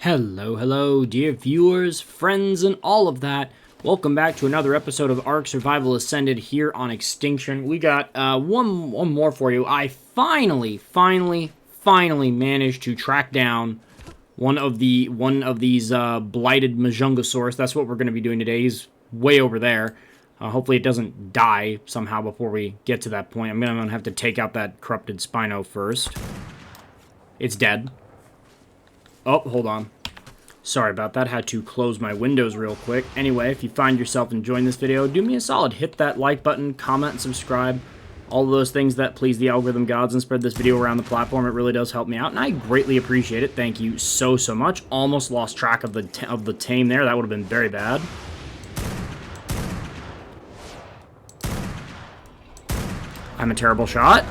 Hello, dear viewers, friends, and all of that. Welcome back to another episode of Ark Survival Ascended here on Extinction. We got one more for you. I finally managed to track down one of these Blighted Majungasaurus. That's what we're going to be doing today. He's way over there. Hopefully it doesn't die somehow before we get to that point. I'm going to have to take out that corrupted Spino first. It's dead. Oh, hold on. Sorry about that. Had to close my windows real quick. Anyway, if you find yourself enjoying this video, do me a solid. Hit that like button, comment, and subscribe. All of those things that please the algorithm gods and spread this video around the platform. It really does help me out, and I greatly appreciate it. Thank you so much. Almost lost track of the Tame there. That would have been very bad. I'm a terrible shot.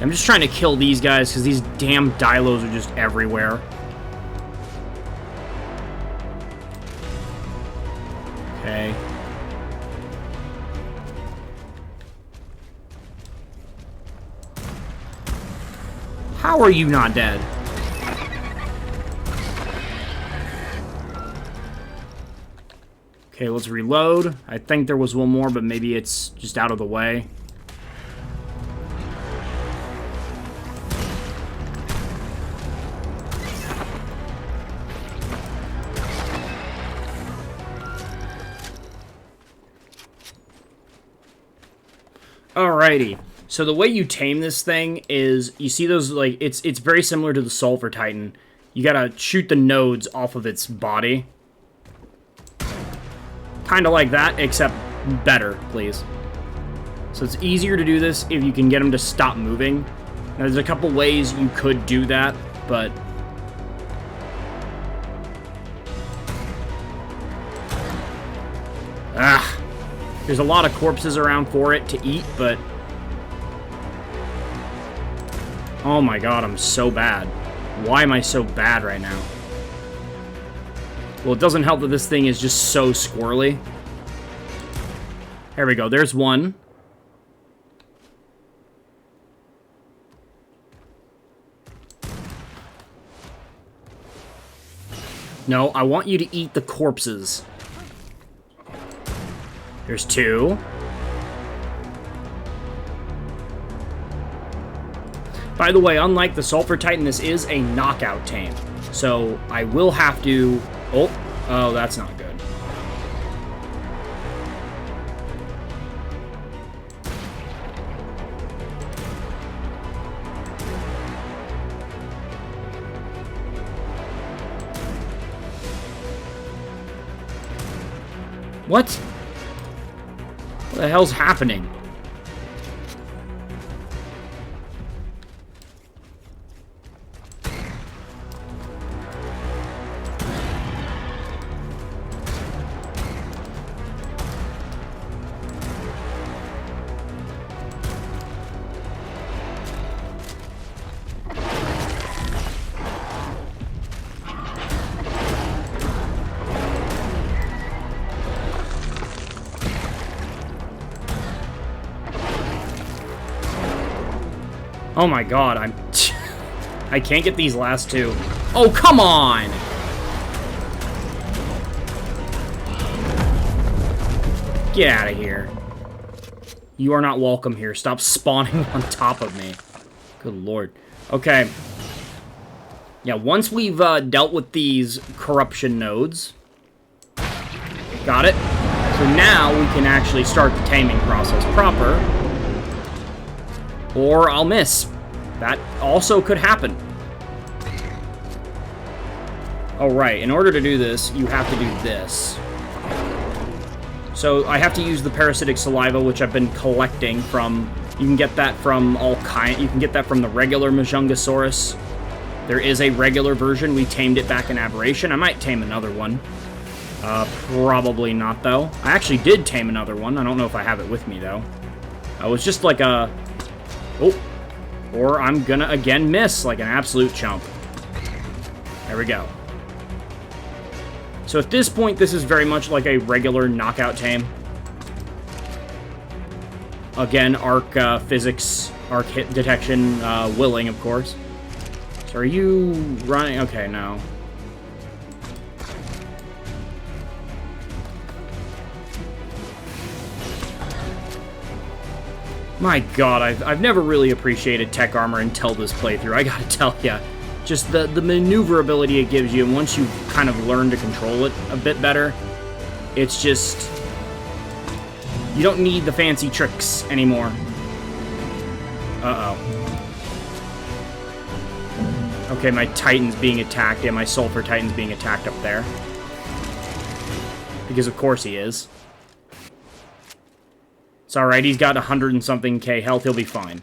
I'm just trying to kill these guys because these damn Dilos are just everywhere. Okay. How are you not dead? Okay, let's reload. I think there was one more, but maybe it's just out of the way. Alrighty, so the way you tame this thing is, you see those, like, it's very similar to the Sulfur Titan. You gotta shoot the nodes off of its body. Kinda like that, except better, please. So it's easier to do this if you can get them to stop moving. Now, there's a couple ways you could do that, but... There's a lot of corpses around for it to eat, but... Oh my god, I'm so bad. Why am I so bad right now? Well, it doesn't help that this thing is just so squirrely. There we go, there's one. No, I want you to eat the corpses. There's two. By the way, unlike the Sulfur Titan, this is a knockout tame. So I will have to... Oh, that's not good. What? What the hell's happening? Oh my god, I can't get these last two. Oh, come on! Get out of here. You are not welcome here. Stop spawning on top of me. Good lord. Okay. Yeah, once we've dealt with these corruption nodes... Got it. So now we can actually start the taming process proper. Or I'll miss. That also could happen. Alright, in order to do this, you have to do this. So I have to use the parasitic saliva, which I've been collecting from... You can get that from all kind. You can get that from the regular Majungasaurus. There is a regular version. We tamed it back in Aberration. I might tame another one. Probably not, though. I actually did tame another one. I don't know if I have it with me, though. It was just like a... Oh, or I'm gonna again miss like an absolute chump. There we go. So at this point, this is very much like a regular knockout tame. Again, Ark physics arc hit detection willing, of course. So are you running? Okay, no. My god, I've never really appreciated tech armor until this playthrough, I gotta tell ya. Just the maneuverability it gives you, and once you kind of learn to control it a bit better, it's just... You don't need the fancy tricks anymore. Uh-oh. Okay, my Titan's being attacked. Yeah, my Sulfur Titan's being attacked up there. Because of course he is. It's alright, he's got 100 and something K health, he'll be fine.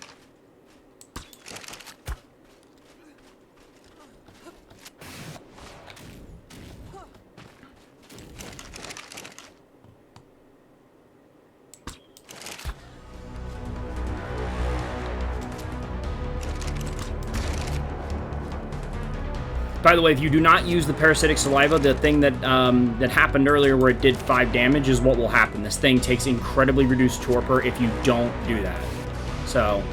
By the way, if you do not use the parasitic saliva, the thing that that happened earlier where it did 5 damage is what will happen. This thing takes incredibly reduced torpor if you don't do that. So,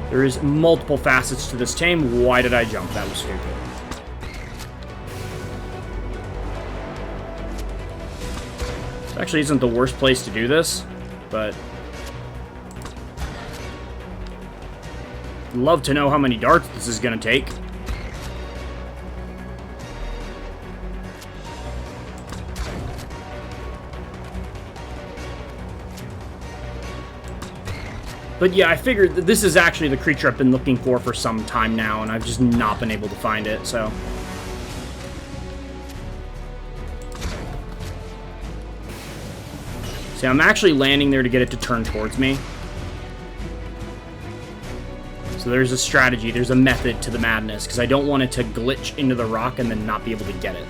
there is multiple facets to this tame. Why did I jump? That was stupid. This actually isn't the worst place to do this, but... I'd love to know how many darts this is going to take. But yeah, I figured that this is actually the creature I've been looking for some time now, and I've just not been able to find it, so... See, I'm actually landing there to get it to turn towards me. So there's a strategy, there's a method to the madness, because I don't want it to glitch into the rock and then not be able to get it.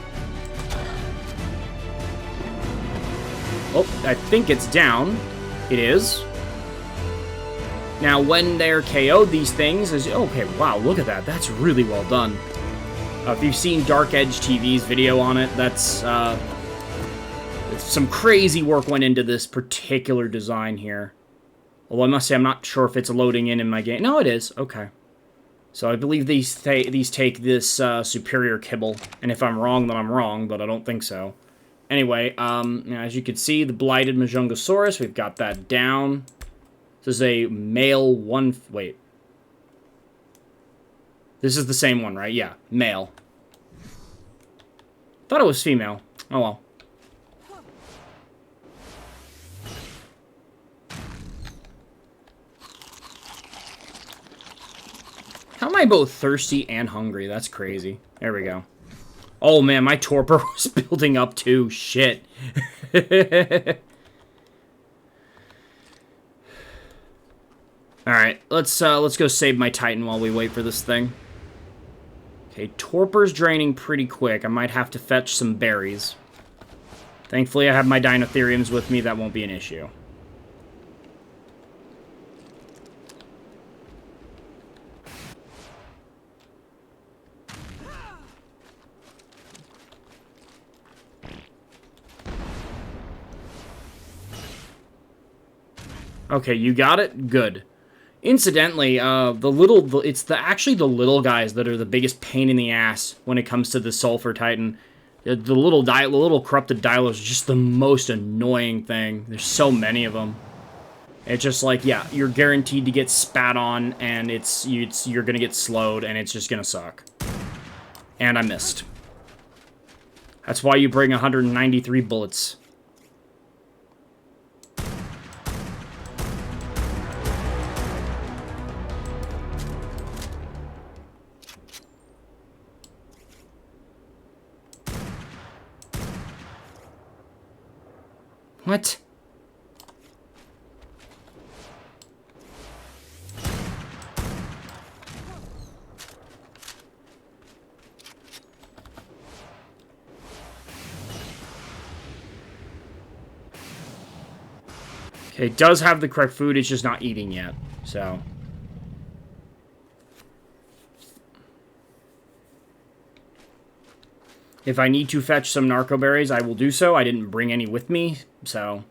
Oh, I think it's down. It is. Now, when they're KO'd, these things is... Okay, wow, look at that. That's really well done. If you've seen Dark Edge TV's video on it, that's... some crazy work went into this particular design here. Although I must say, I'm not sure if it's loading in my game. No, it is. Okay. So I believe these take this superior kibble. And if I'm wrong, then I'm wrong, but I don't think so. Anyway, as you can see, the Blighted Majungasaurus, we've got that down. This is a male one... Wait. This is the same one, right? Yeah, male. Thought it was female. Oh well. How am I both thirsty and hungry? That's crazy. There we go. Oh man, my torpor was building up too. Shit. Alright, let's go save my Titan while we wait for this thing. Okay, torpor's draining pretty quick. I might have to fetch some berries. Thankfully, I have my Dinotheriums with me. That won't be an issue. Okay, you got it? Good. Incidentally, it's actually the little guys that are the biggest pain in the ass when it comes to the Sulfur Titan. The little corrupted Dilos are just the most annoying thing. There's so many of them. It's just like, yeah, you're guaranteed to get spat on, and you're gonna get slowed, and it's just gonna suck. And I missed. That's why you bring 193 bullets. What? Okay, it does have the correct food, it's just not eating yet, so... If I need to fetch some narco berries, I will do so. I didn't bring any with me, so...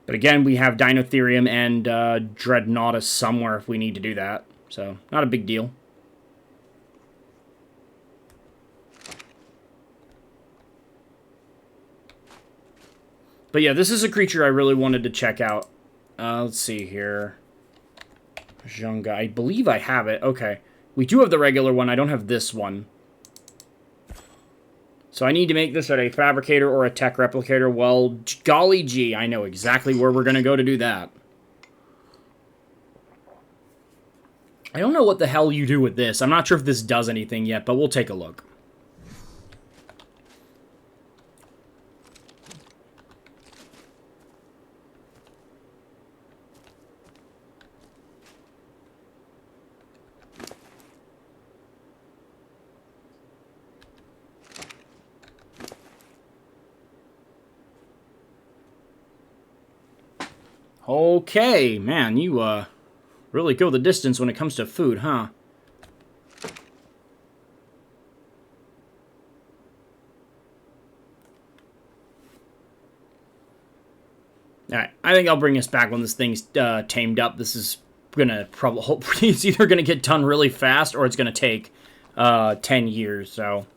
But again, we have Dinotherium and Dreadnoughtus somewhere if we need to do that. So, not a big deal. But yeah, this is a creature I really wanted to check out. Let's see here. Majunga. I believe I have it. Okay. We do have the regular one. I don't have this one. So I need to make this at a fabricator or a tech replicator. Well, golly gee, I know exactly where we're going to go to do that. I don't know what the hell you do with this. I'm not sure if this does anything yet, but we'll take a look. Okay, man, you, really go the distance when it comes to food, huh? Alright, I think I'll bring us back when this thing's, tamed up. This is gonna probably, hopefully, it's either gonna get done really fast, or it's gonna take, 10 years, so...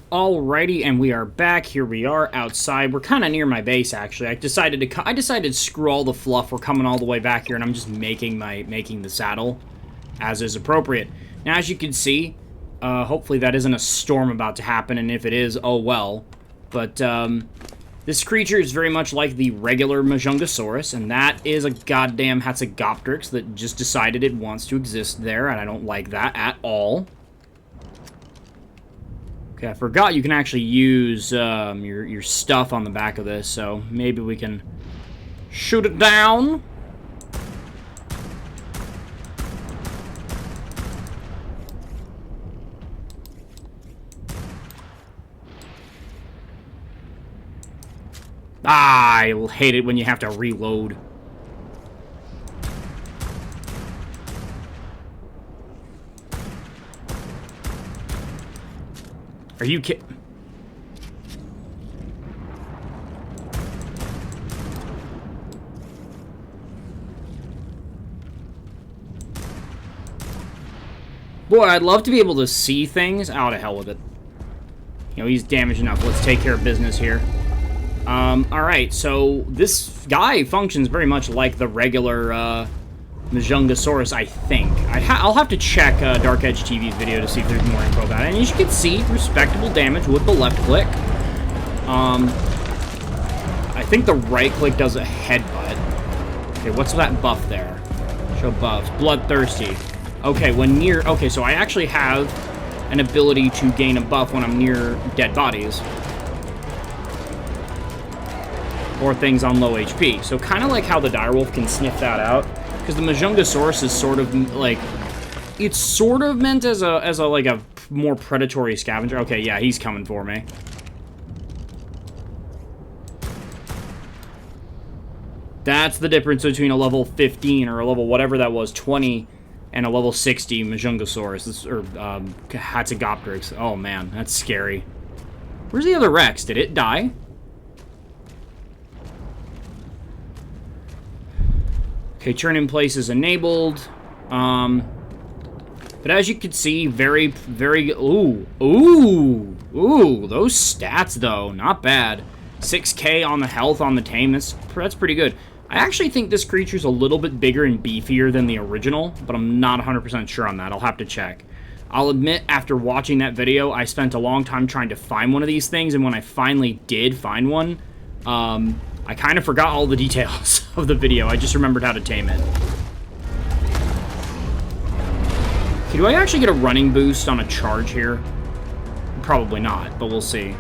Alrighty, and we are back. Here we are outside. We're kind of near my base, actually. I decided to screw all the fluff. We're coming all the way back here, and I'm just making the saddle as is appropriate. Now, as you can see, hopefully that isn't a storm about to happen, and if it is, oh well. But this creature is very much like the regular Majungasaurus, and that is a goddamn Hatzegopteryx that just decided it wants to exist there, and I don't like that at all. Okay, I forgot you can actually use your stuff on the back of this, so maybe we can shoot it down. Ah, I will hate it when you have to reload. Are you kidding? Boy, I'd love to be able to see things. Oh, to hell with it. You know, he's damaged enough. Let's take care of business here. Alright, so this guy functions very much like the regular, Majungasaurus, I think. I'll have to check Dark Edge TV's video to see if there's more info about it. And as you can see, respectable damage with the left click. I think the right click does a headbutt. Okay, what's that buff there? Show buffs. Bloodthirsty. Okay, when near... Okay, so I actually have an ability to gain a buff when I'm near dead bodies. Or things on low HP. So kind of like how the direwolf can sniff that out. Because the Majungasaurus is sort of, like, it's sort of meant as a like, a more predatory scavenger. Okay, yeah, he's coming for me. That's the difference between a level 15 or a level whatever that was, 20, and a level 60 Majungasaurus, or, Hatzegopteryx. Oh, man, that's scary. Where's the other Rex? Did it die? Okay, turn in place is enabled. But as you can see, very... Ooh, those stats, though, not bad. 6k on the health on the Tame, that's pretty good. I actually think this creature's a little bit bigger and beefier than the original, but I'm not 100% sure on that. I'll have to check. I'll admit, after watching that video, I spent a long time trying to find one of these things, and when I finally did find one, I kind of forgot all the details of the video. I just remembered how to tame it. Okay, do I actually get a running boost on a charge here? Probably not, but we'll see.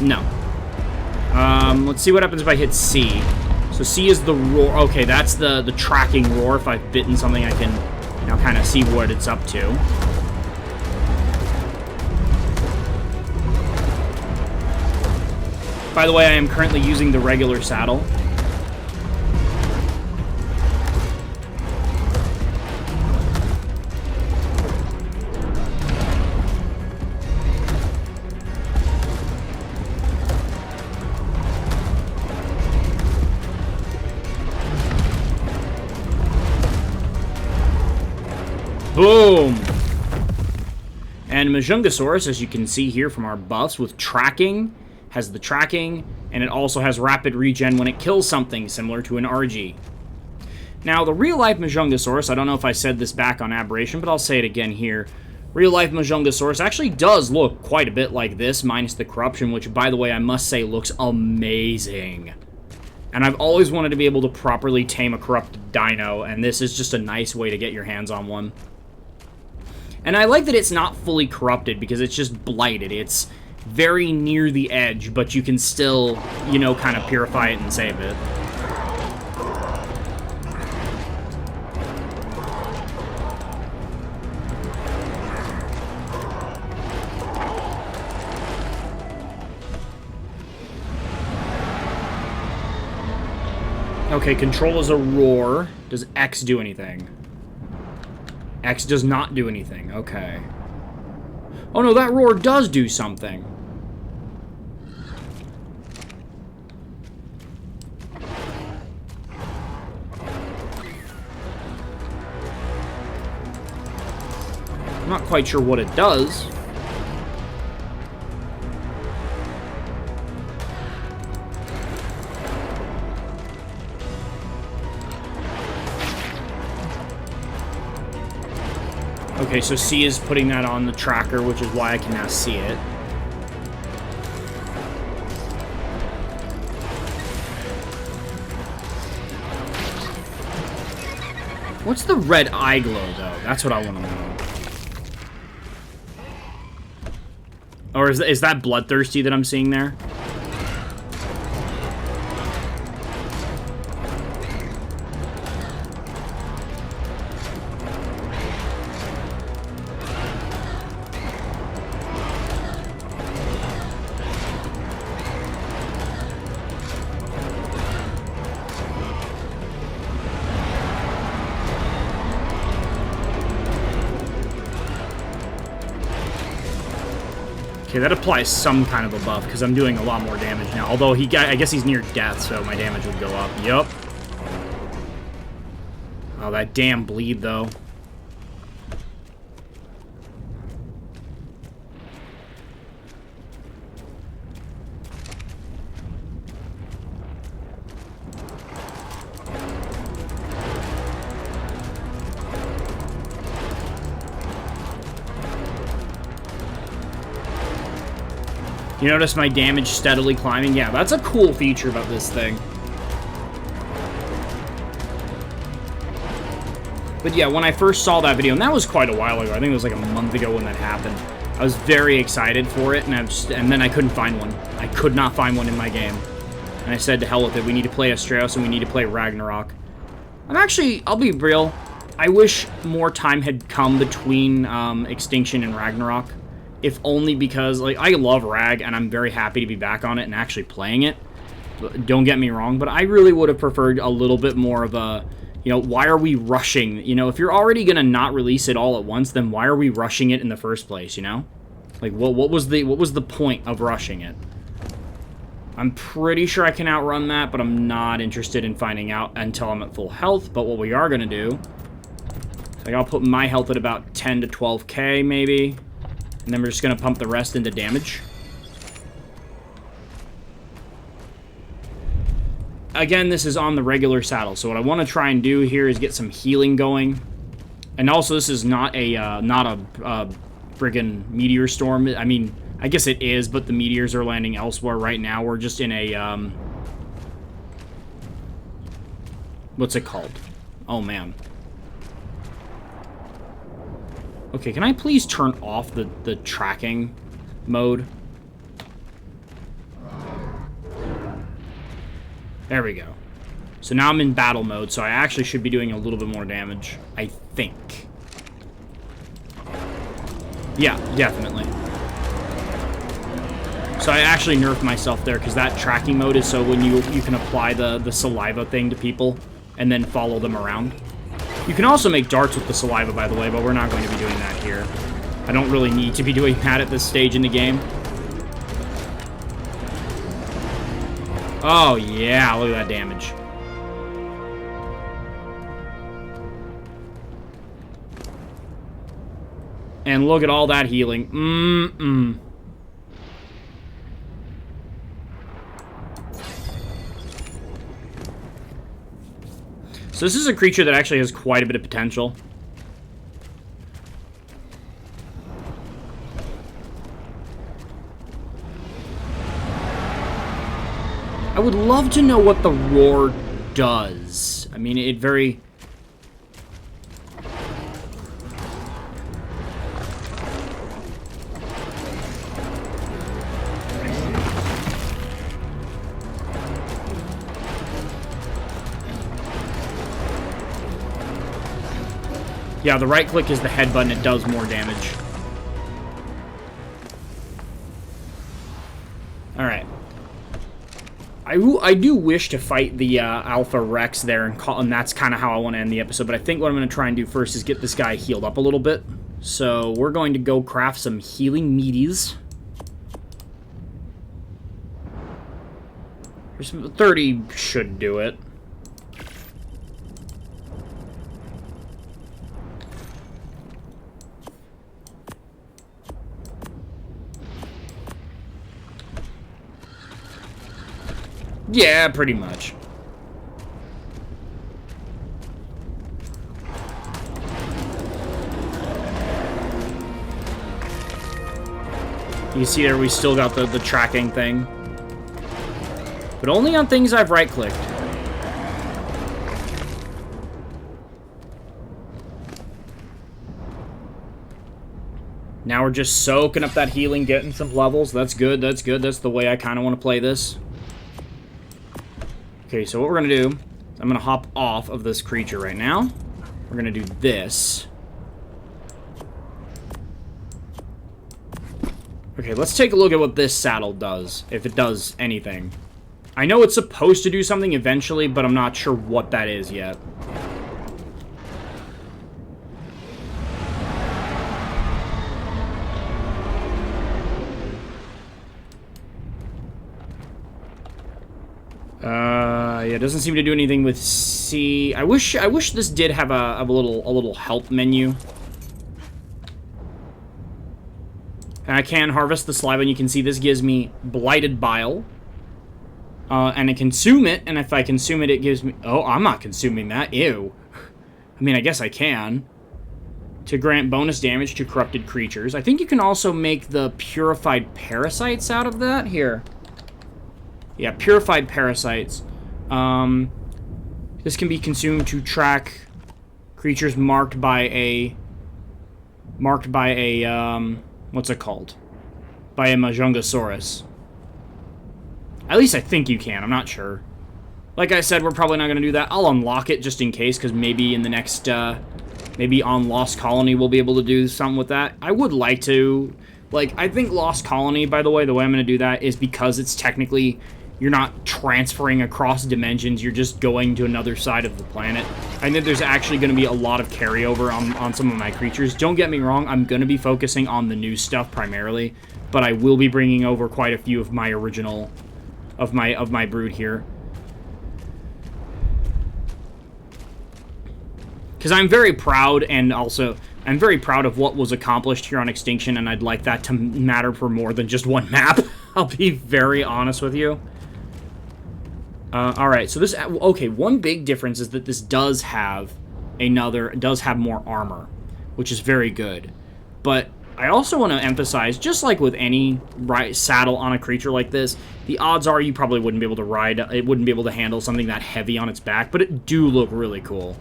No. Let's see what happens if I hit C. So C is the roar. Okay, that's the tracking roar. If I've bitten something, I can now kind of see what it's up to. By the way, I am currently using the regular saddle. Boom! And Majungasaurus, as you can see here from our buffs, with tracking, has the tracking, and it also has rapid regen when it kills something, similar to an RG. Now, the real-life Majungasaurus, I don't know if I said this back on Aberration, but I'll say it again here. Real-life Majungasaurus actually does look quite a bit like this, minus the corruption, which, by the way, I must say looks amazing. And I've always wanted to be able to properly tame a corrupted dino, and this is just a nice way to get your hands on one. And I like that it's not fully corrupted, because it's just blighted. It's very near the edge, but you can still, you know, kind of purify it and save it. Okay, control is a roar. Does X do anything? X does not do anything. Okay. Oh no, that roar does do something. I'm not quite sure what it does. Okay, so C is putting that on the tracker, which is why I can now see it. What's the red eye glow, though? That's what I want to know. Or is that bloodthirsty that I'm seeing there? Okay, that applies some kind of a buff, because I'm doing a lot more damage now. Although, I guess he's near death, so my damage would go up. Yup. Oh, that damn bleed, though. You notice my damage steadily climbing? Yeah, that's a cool feature about this thing. But yeah, when I first saw that video, and that was quite a while ago, I think it was like a month ago when that happened, I was very excited for it, and then I couldn't find one. I could not find one in my game. And I said, to hell with it, we need to play Astraeus and we need to play Ragnarok. I'll be real, I wish more time had come between Extinction and Ragnarok. If only because, like, I love Rag, and I'm very happy to be back on it and actually playing it. Don't get me wrong, but I really would have preferred a little bit more of a, you know, why are we rushing? You know, if you're already going to not release it all at once, then why are we rushing it in the first place, you know? Like, what was the point of rushing it? I'm pretty sure I can outrun that, but I'm not interested in finding out until I'm at full health. But what we are going to do, like, I'll put my health at about 10 to 12k, maybe. And then we're just going to pump the rest into damage. Again, this is on the regular saddle. So what I want to try and do here is get some healing going. And also, this is not a friggin' meteor storm. I mean, I guess it is, but the meteors are landing elsewhere right now. We're just in a, what's it called? Oh, man. Okay, can I please turn off the tracking mode? There we go. So now I'm in battle mode, so I actually should be doing a little bit more damage, I think. Yeah, definitely. So I actually nerfed myself there, because that tracking mode is so when you can apply the saliva thing to people and then follow them around. You can also make darts with the saliva, by the way, but we're not going to be doing that here. I don't really need to be doing that at this stage in the game. Oh, yeah, look at that damage. And look at all that healing. So this is a creature that actually has quite a bit of potential. I would love to know what the roar does. I mean, it very... Yeah, the right click is the head button. It does more damage. Alright. I do wish to fight the Alpha Rex there, and that's kind of how I want to end the episode, but I think what I'm going to try and do first is get this guy healed up a little bit. So we're going to go craft some healing meaties. 30 should do it. Yeah, pretty much. You see there, we still got the tracking thing. But only on things I've right-clicked. Now we're just soaking up that healing, getting some levels. That's good, that's good. That's the way I kind of want to play this. Okay, so what we're going to do, I'm going to hop off of this creature right now. We're going to do this. Okay, let's take a look at what this saddle does, if it does anything. I know it's supposed to do something eventually, but I'm not sure what that is yet. Yeah, it doesn't seem to do anything with C. I wish this did have a little help menu. And I can harvest the saliva, and you can see this gives me blighted bile. And I consume it, and if I consume it, it gives me... Oh, I'm not consuming that. Ew. I mean, I guess I can. To grant bonus damage to corrupted creatures. I think you can also make the purified parasites out of that. Here. Yeah, purified parasites. This can be consumed to track creatures marked by a... what's it called? By a Majungasaurus. At least I think you can. I'm not sure. Like I said, we're probably not going to do that. I'll unlock it just in case, because maybe in the next, maybe on Lost Colony we'll be able to do something with that. I would like to, like, I think Lost Colony, by the way, the way I'm going to do that is because it's technically, you're not transferring across dimensions, you're just going to another side of the planet. I think there's actually going to be a lot of carryover on some of my creatures. Don't get me wrong, I'm going to be focusing on the new stuff primarily, but I will be bringing over quite a few of my original... of my brood here. Because I'm very proud, and also, I'm very proud of what was accomplished here on Extinction, and I'd like that to matter for more than just one map. I'll be very honest with you. Alright, so this... Okay, one big difference is that this does have more armor, which is very good. But I also want to emphasize, just like with any saddle on a creature like this, the odds are you probably wouldn't be able to ride, it wouldn't be able to handle something that heavy on its back, but it do look really cool.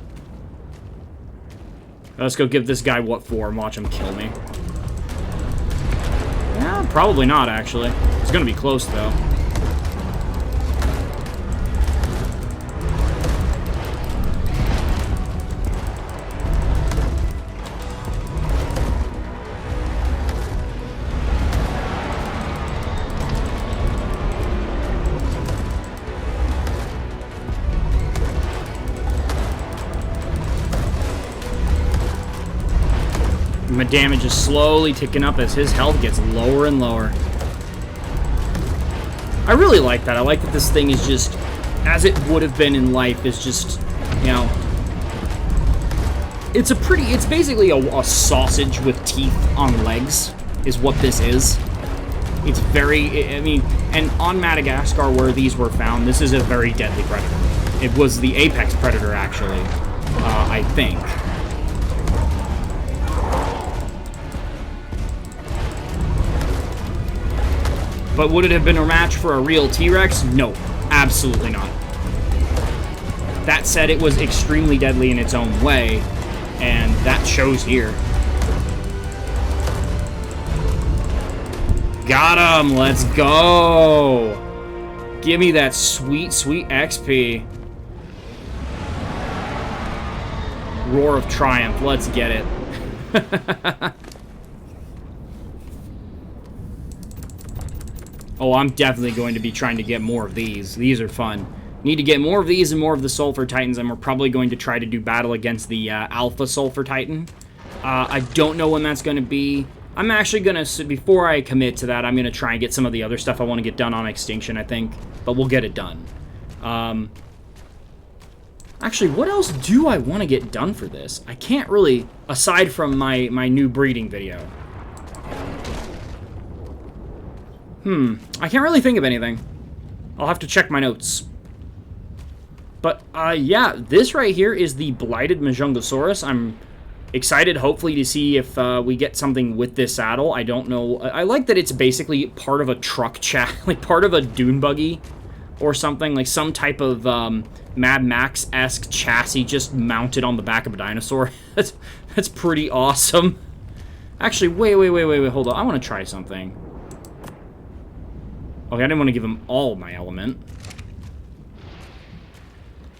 Let's go give this guy what for and watch him kill me. Yeah, probably not, actually. It's gonna be close, though. My damage is slowly ticking up as his health gets lower and lower. I really like that. I like that this thing is just, as it would have been in life, is just, you know, It's basically a sausage with teeth on legs, is what this is. It's very, I mean, and on Madagascar where these were found, this is a very deadly predator. It was the apex predator, actually, I think. But would it have been a match for a real T-Rex? No, absolutely not. That said, it was extremely deadly in its own way, and that shows here. Got him! Let's go! Give me that sweet, sweet XP. Roar of Triumph. Let's get it. Oh, I'm definitely going to be trying to get more of these. These are fun. Need to get more of these and more of the Sulfur Titans, and we're probably going to try to do battle against the Alpha Sulfur Titan. I don't know when that's going to be. I'm actually going to, before I commit to that, I'm going to try and get some of the other stuff I want to get done on Extinction, I think. But we'll get it done. Actually, what else do I want to get done for this? I can't really, aside from my new breeding video. I can't really think of anything. I'll have to check my notes. But, yeah, this right here is the Blighted Majungasaurus. I'm excited, hopefully, to see if we get something with this saddle. I don't know. I like that it's basically part of a truck like part of a dune buggy or something. Like some type of Mad Max-esque chassis just mounted on the back of a dinosaur. That's pretty awesome. Actually, wait, hold on. I want to try something. Okay, I didn't want to give him all my element.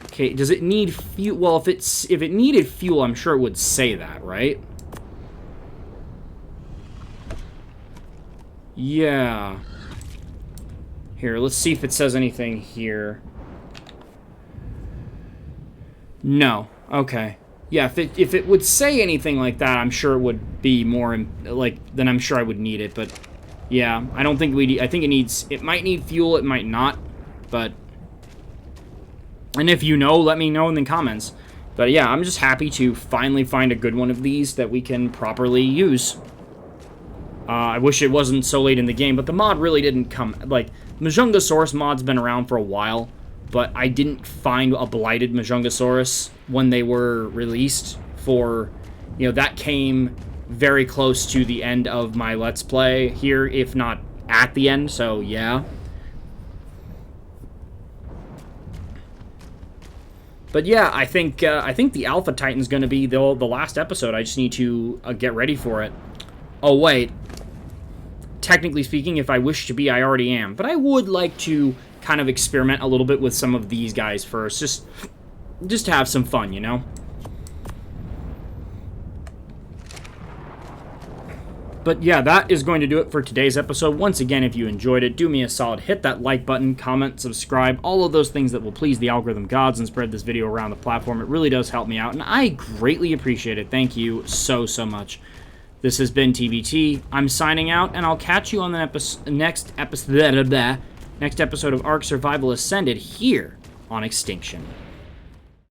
Okay, does it need fuel? Well, if it needed fuel, I'm sure it would say that, right? Yeah. Here, let's see if it says anything here. No. Okay. Yeah, if it would say anything like that, I'm sure it would be more then I'm sure I would need it, but yeah, I don't think I think it might need fuel, it might not, but and if you know, let me know in the comments. But yeah, I'm just happy to finally find a good one of these that we can properly use. I wish it wasn't so late in the game, but the mod really didn't come. Like, Majungasaurus mod's been around for a while, but I didn't find a Blighted Majungasaurus when they were released for, you know, that came very close to the end of my Let's Play here, if not at the end, so yeah. But yeah, I think the Alpha Titan's going to be the last episode. I just need to get ready for it. Oh, wait. Technically speaking, if I wish to be, I already am. But I would like to kind of experiment a little bit with some of these guys first. Just to have some fun, you know? But yeah, that is going to do it for today's episode. Once again, if you enjoyed it, do me a solid. Hit that like button, comment, subscribe, all of those things that will please the algorithm gods and spread this video around the platform. It really does help me out, and I greatly appreciate it. Thank you so, so much. This has been TBT. I'm signing out, and I'll catch you on the next episode of Ark Survival Ascended here on Extinction.